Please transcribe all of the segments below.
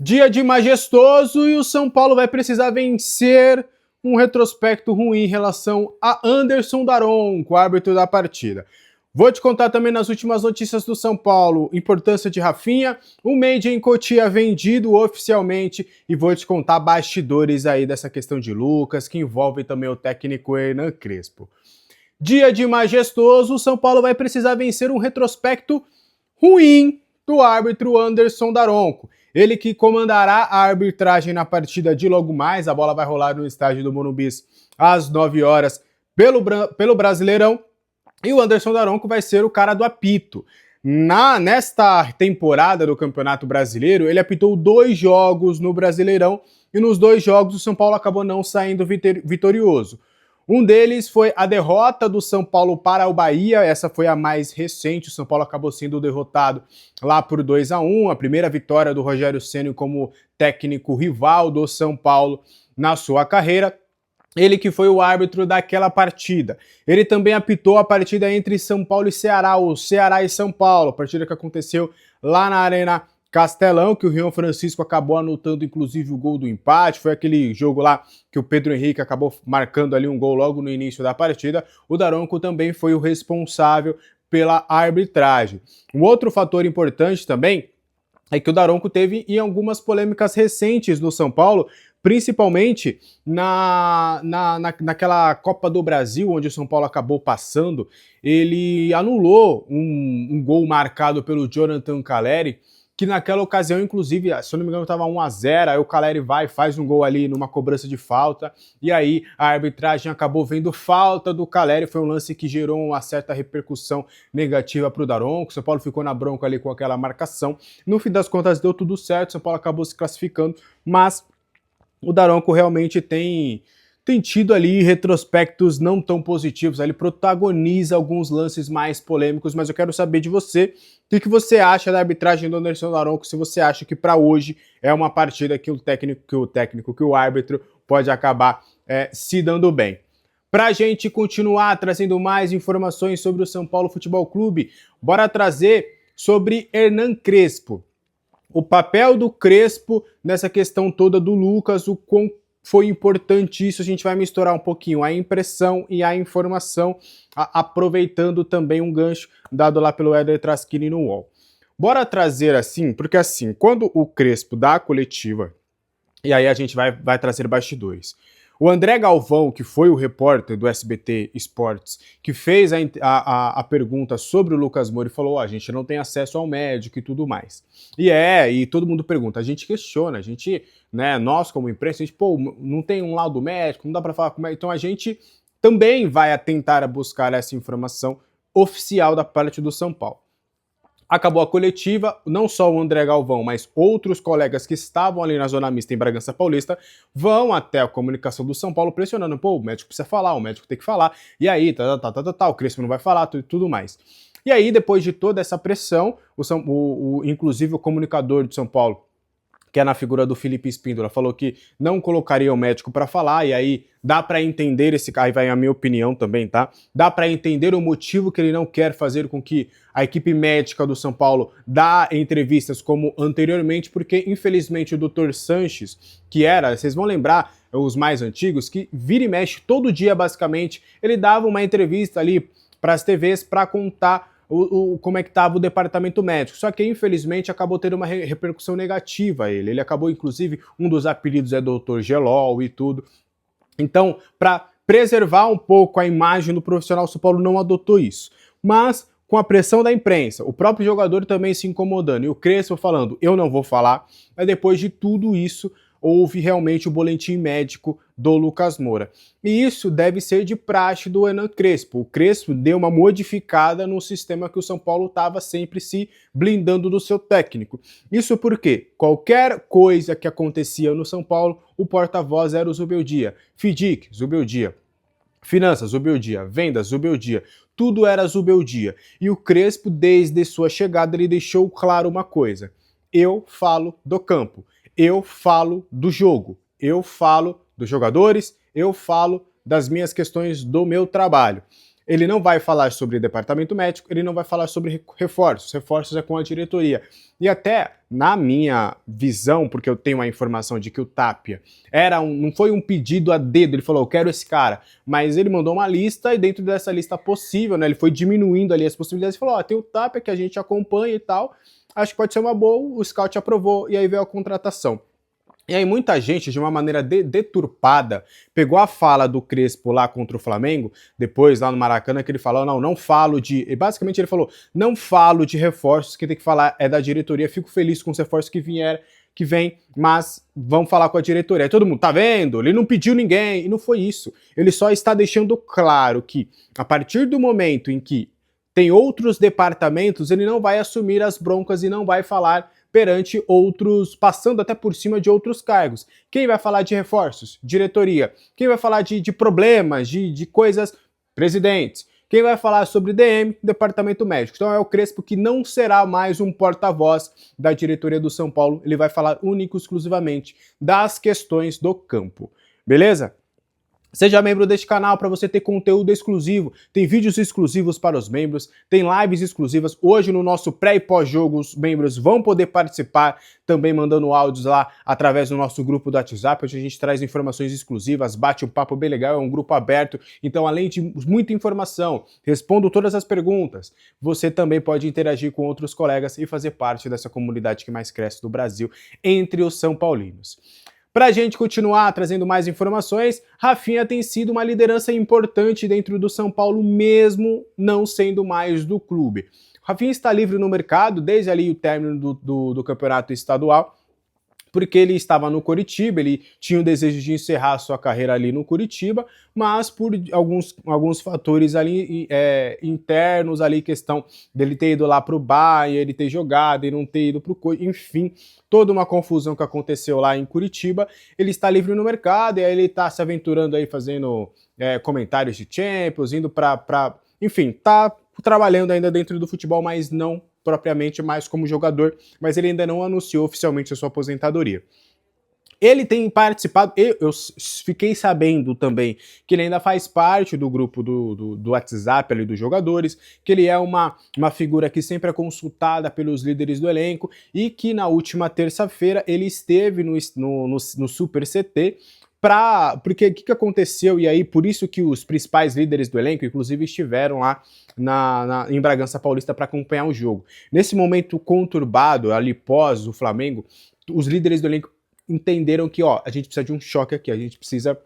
Dia de majestoso e o São Paulo vai precisar vencer um retrospecto ruim em relação a Anderson Daronco, árbitro da partida. Vou te contar também nas últimas notícias do São Paulo, importância de Rafinha, o Made em Cotia vendido oficialmente e vou te contar bastidores aí dessa questão de Lucas, que envolve também o técnico Hernan Crespo. Dia de majestoso, o São Paulo vai precisar vencer um retrospecto ruim do árbitro Anderson Daronco. Ele que comandará a arbitragem na partida de logo mais, a bola vai rolar no estádio do Morumbi às 9 horas pelo Brasileirão, e o Anderson Daronco vai ser o cara do apito. Nesta temporada do Campeonato Brasileiro, ele apitou 2 jogos no Brasileirão, e nos 2 jogos o São Paulo acabou não saindo vitorioso. Um deles foi a derrota do São Paulo para o Bahia, essa foi a mais recente, o São Paulo acabou sendo derrotado lá por 2-1, a primeira vitória do Rogério Ceni como técnico rival do São Paulo na sua carreira. Ele que foi o árbitro daquela partida. Ele também apitou a partida entre São Paulo e Ceará, o Ceará e São Paulo, a partida que aconteceu lá na Arena Castelão, que o Rion Francisco acabou anotando inclusive o gol do empate, foi aquele jogo lá que o Pedro Henrique acabou marcando ali um gol logo no início da partida. O Daronco também foi o responsável pela arbitragem. Um outro fator importante também é que o Daronco teve em algumas polêmicas recentes no São Paulo, principalmente naquela Copa do Brasil, onde o São Paulo acabou passando. Ele anulou um gol marcado pelo Jonathan Calleri, que naquela ocasião, inclusive, se eu não me engano, estava 1-0, aí o Calleri vai e faz um gol ali numa cobrança de falta, e aí a arbitragem acabou vendo falta do Calleri, foi um lance que gerou uma certa repercussão negativa para o Daronco, o São Paulo ficou na bronca ali com aquela marcação, no fim das contas deu tudo certo, o São Paulo acabou se classificando, mas o Daronco realmente tem tido ali retrospectos não tão positivos, ele protagoniza alguns lances mais polêmicos, mas eu quero saber de você, o que você acha da arbitragem do Anderson Daronco, se você acha que para hoje é uma partida que o árbitro pode acabar se dando bem. Para a gente continuar trazendo mais informações sobre o São Paulo Futebol Clube, bora trazer sobre Hernan Crespo. O papel do Crespo nessa questão toda do Lucas, o quão foi importante isso, a gente vai misturar um pouquinho a impressão e a informação, aproveitando também um gancho dado lá pelo Éder Traschini no UOL. Bora trazer assim, porque assim, quando o Crespo dá a coletiva, e aí a gente vai trazer bastidores. O André Galvão, que foi o repórter do SBT Esportes, que fez a pergunta sobre o Lucas Moura e falou, a gente não tem acesso ao médico e tudo mais. E todo mundo pergunta, a gente questiona, a gente, né, nós como imprensa, a gente, não tem um laudo médico, não dá para falar como é, então a gente também vai tentar buscar essa informação oficial da parte do São Paulo. Acabou a coletiva, não só o André Galvão, mas outros colegas que estavam ali na Zona Mista em Bragança Paulista vão até a comunicação do São Paulo pressionando, o médico precisa falar, o médico tem que falar, e aí, o Crespo não vai falar, tudo mais. E aí, depois de toda essa pressão, inclusive o comunicador de São Paulo, que é na figura do Felipe Espíndola, falou que não colocaria o médico para falar, e aí dá para entender aí vai a minha opinião também, tá? Dá para entender o motivo que ele não quer fazer com que a equipe médica do São Paulo dá entrevistas como anteriormente, porque infelizmente o Dr. Sanches, que era, vocês vão lembrar, os mais antigos, que vira e mexe todo dia basicamente, ele dava uma entrevista ali para as TVs para contar como é que estava o departamento médico. Só que, infelizmente, acabou tendo uma repercussão negativa a ele. Ele acabou, inclusive, um dos apelidos é Dr. Gelol e tudo. Então, para preservar um pouco a imagem do profissional, o São Paulo não adotou isso. Mas, com a pressão da imprensa, o próprio jogador também se incomodando, e o Crespo falando, eu não vou falar, mas depois de tudo isso, houve realmente o boletim médico do Lucas Moura. E isso deve ser de praxe do Hernan Crespo. O Crespo deu uma modificada no sistema que o São Paulo estava sempre se blindando do seu técnico. Isso porque qualquer coisa que acontecia no São Paulo, o porta-voz era o Zubeldia. FIDIC, Zubeldia. Finanças, Zubeldia. Vendas, Zubeldia. Tudo era Zubeldia. E o Crespo, desde sua chegada, ele deixou claro uma coisa. Eu falo do campo. Eu falo do jogo, eu falo dos jogadores, eu falo das minhas questões do meu trabalho. ele não vai falar sobre departamento médico, ele não vai falar sobre reforços. Reforços é com a diretoria. E até, na minha visão, porque eu tenho a informação de que o Tapia não foi um pedido a dedo, ele falou, eu quero esse cara, mas ele mandou uma lista e dentro dessa lista possível, né, ele foi diminuindo ali as possibilidades e falou, ó, tem o Tapia que a gente acompanha e tal, acho que pode ser uma boa, o scout aprovou e aí veio a contratação. E aí muita gente, de uma maneira deturpada, pegou a fala do Crespo lá contra o Flamengo, depois lá no Maracanã, que ele falou, não falo de... E basicamente ele falou, não falo de reforços, quem tem que falar é da diretoria, fico feliz com os reforços que vem, mas vamos falar com a diretoria. Aí todo mundo, tá vendo? Ele não pediu ninguém, e não foi isso. Ele só está deixando claro que, a partir do momento em que tem outros departamentos, ele não vai assumir as broncas e não vai falar perante outros, passando até por cima de outros cargos. Quem vai falar de reforços? Diretoria. Quem vai falar de problemas, de coisas? Presidentes. Quem vai falar sobre DM? Departamento médico. Então é o Crespo que não será mais um porta-voz da diretoria do São Paulo, ele vai falar único e exclusivamente das questões do campo. Beleza? Seja membro deste canal para você ter conteúdo exclusivo, tem vídeos exclusivos para os membros, tem lives exclusivas. Hoje no nosso pré e pós-jogo os membros vão poder participar, também mandando áudios lá através do nosso grupo do WhatsApp, onde a gente traz informações exclusivas, bate um papo bem legal, é um grupo aberto. Então além de muita informação, respondo todas as perguntas, você também pode interagir com outros colegas e fazer parte dessa comunidade que mais cresce do Brasil entre os São Paulinos. Para a gente continuar trazendo mais informações, Rafinha tem sido uma liderança importante dentro do São Paulo, mesmo não sendo mais do clube. Rafinha está livre no mercado desde ali o término do campeonato estadual, porque ele estava no Coritiba, ele tinha o desejo de encerrar sua carreira ali no Coritiba, mas por alguns fatores ali internos, ali, questão dele ter ido lá para o Bayern, ele ter jogado e não ter ido para o Coritiba, enfim, toda uma confusão que aconteceu lá em Curitiba, ele está livre no mercado e aí ele está se aventurando aí, fazendo comentários de Champions, indo enfim, tá trabalhando ainda dentro do futebol, mas não propriamente mais como jogador, mas ele ainda não anunciou oficialmente a sua aposentadoria. Ele tem participado, eu fiquei sabendo também que ele ainda faz parte do grupo do WhatsApp ali dos jogadores, que ele é uma figura que sempre é consultada pelos líderes do elenco e que na última terça-feira ele esteve no Super CT, porque o que aconteceu, e aí por isso que os principais líderes do elenco, inclusive, estiveram lá em Bragança Paulista para acompanhar o jogo. Nesse momento conturbado, ali pós o Flamengo, os líderes do elenco entenderam que, a gente precisa de um choque aqui, a gente precisa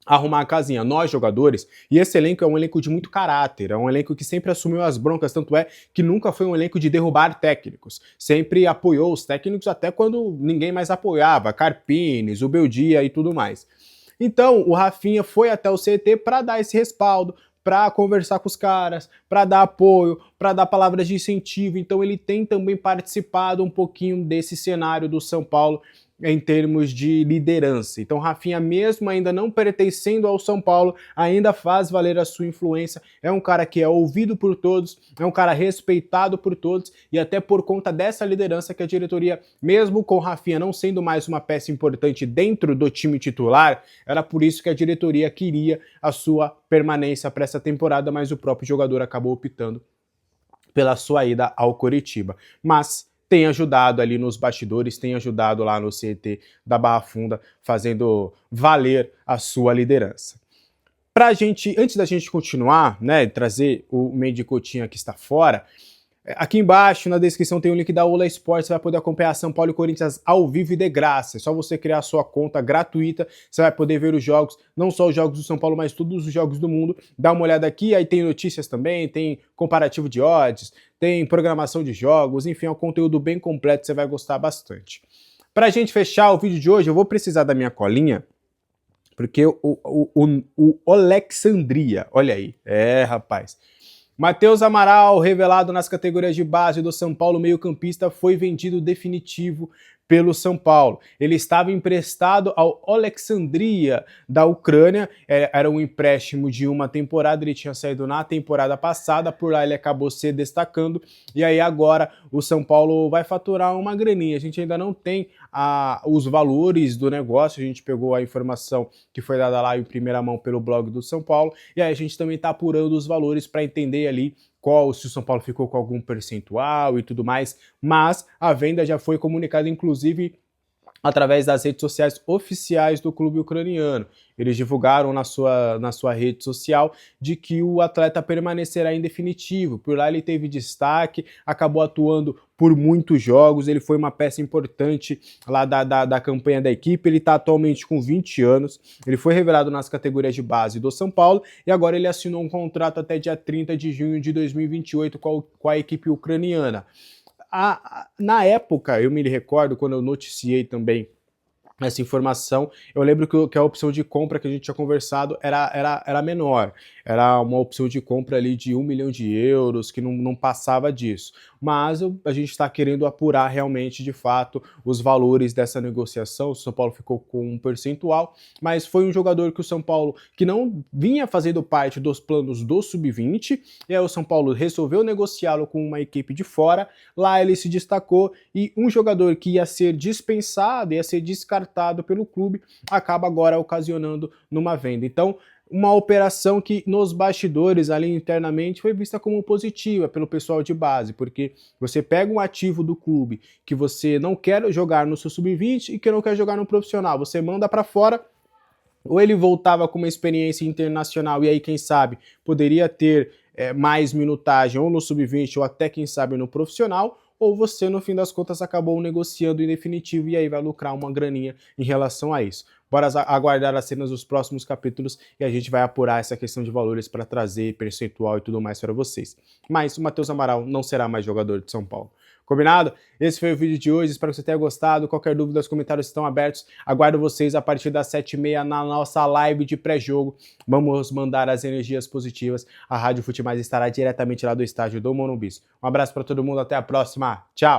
arrumar a casinha. Nós, jogadores, e esse elenco é um elenco de muito caráter, é um elenco que sempre assumiu as broncas, tanto é que nunca foi um elenco de derrubar técnicos, sempre apoiou os técnicos até quando ninguém mais apoiava, Carpines, o Beldia e tudo mais. Então, o Rafinha foi até o CT para dar esse respaldo, para conversar com os caras, para dar apoio, para dar palavras de incentivo. Então ele tem também participado um pouquinho desse cenário do São Paulo em termos de liderança. Então Rafinha, mesmo ainda não pertencendo ao São Paulo, ainda faz valer a sua influência, é um cara que é ouvido por todos, é um cara respeitado por todos, e até por conta dessa liderança que a diretoria, mesmo com Rafinha não sendo mais uma peça importante dentro do time titular, era por isso que a diretoria queria a sua permanência para essa temporada, mas o próprio jogador acabou optando pela sua ida ao Coritiba. Mas tem ajudado ali nos bastidores, tem ajudado lá no CT da Barra Funda, fazendo valer a sua liderança. Antes da gente continuar, né, trazer o Mendy Coutinho que está fora, aqui embaixo na descrição tem o link da Ola Esportes, você vai poder acompanhar São Paulo e Corinthians ao vivo e de graça. É só você criar a sua conta gratuita, você vai poder ver os jogos, não só os jogos do São Paulo, mas todos os jogos do mundo. Dá uma olhada aqui, aí tem notícias também, tem comparativo de odds, tem programação de jogos, enfim, é um conteúdo bem completo, você vai gostar bastante. Pra gente fechar o vídeo de hoje, eu vou precisar da minha colinha, porque o Alexandria, olha aí, rapaz... Matheus Amaral, revelado nas categorias de base do São Paulo, meio-campista, foi vendido definitivo pelo São Paulo. Ele estava emprestado ao Oleksandria da Ucrânia, era um empréstimo de uma temporada, ele tinha saído na temporada passada, por lá ele acabou se destacando, e aí agora o São Paulo vai faturar uma graninha. A gente ainda não tem os valores do negócio, a gente pegou a informação que foi dada lá em primeira mão pelo blog do São Paulo, e aí a gente também está apurando os valores para entender ali se o São Paulo ficou com algum percentual e tudo mais, mas a venda já foi comunicada, inclusive, através das redes sociais oficiais do clube ucraniano. Eles divulgaram na sua rede social de que o atleta permanecerá em definitivo. Por lá ele teve destaque, acabou atuando por muitos jogos, ele foi uma peça importante lá da campanha da equipe, ele está atualmente com 20 anos, ele foi revelado nas categorias de base do São Paulo e agora ele assinou um contrato até dia 30 de junho de 2028 com a equipe ucraniana. Na época, eu me recordo, quando eu noticiei também essa informação, eu lembro que a opção de compra que a gente tinha conversado era menor, era uma opção de compra ali de 1 milhão de euros, que não passava disso, mas a gente está querendo apurar realmente, de fato, os valores dessa negociação. O São Paulo ficou com um percentual, mas foi um jogador que o São Paulo, que não vinha fazendo parte dos planos do Sub-20, e aí o São Paulo resolveu negociá-lo com uma equipe de fora, lá ele se destacou, e um jogador que ia ser dispensado, ia ser descartado pelo clube, acaba agora ocasionando numa venda. Então, uma operação que nos bastidores, ali internamente, foi vista como positiva pelo pessoal de base, porque você pega um ativo do clube que você não quer jogar no seu sub-20 e que não quer jogar no profissional, você manda para fora, ou ele voltava com uma experiência internacional e aí, quem sabe, poderia ter mais minutagem ou no sub-20 ou até, quem sabe, no profissional, ou você, no fim das contas, acabou negociando em definitivo e aí vai lucrar uma graninha em relação a isso. Bora aguardar as cenas dos próximos capítulos e a gente vai apurar essa questão de valores para trazer percentual e tudo mais para vocês. Mas o Matheus Amaral não será mais jogador de São Paulo. Combinado? Esse foi o vídeo de hoje, espero que você tenha gostado. Qualquer dúvida, os comentários estão abertos. Aguardo vocês a partir das 7h30 na nossa live de pré-jogo. Vamos mandar as energias positivas. A Rádio Fute Mais estará diretamente lá do estádio do Morumbi. Um abraço para todo mundo, até a próxima. Tchau!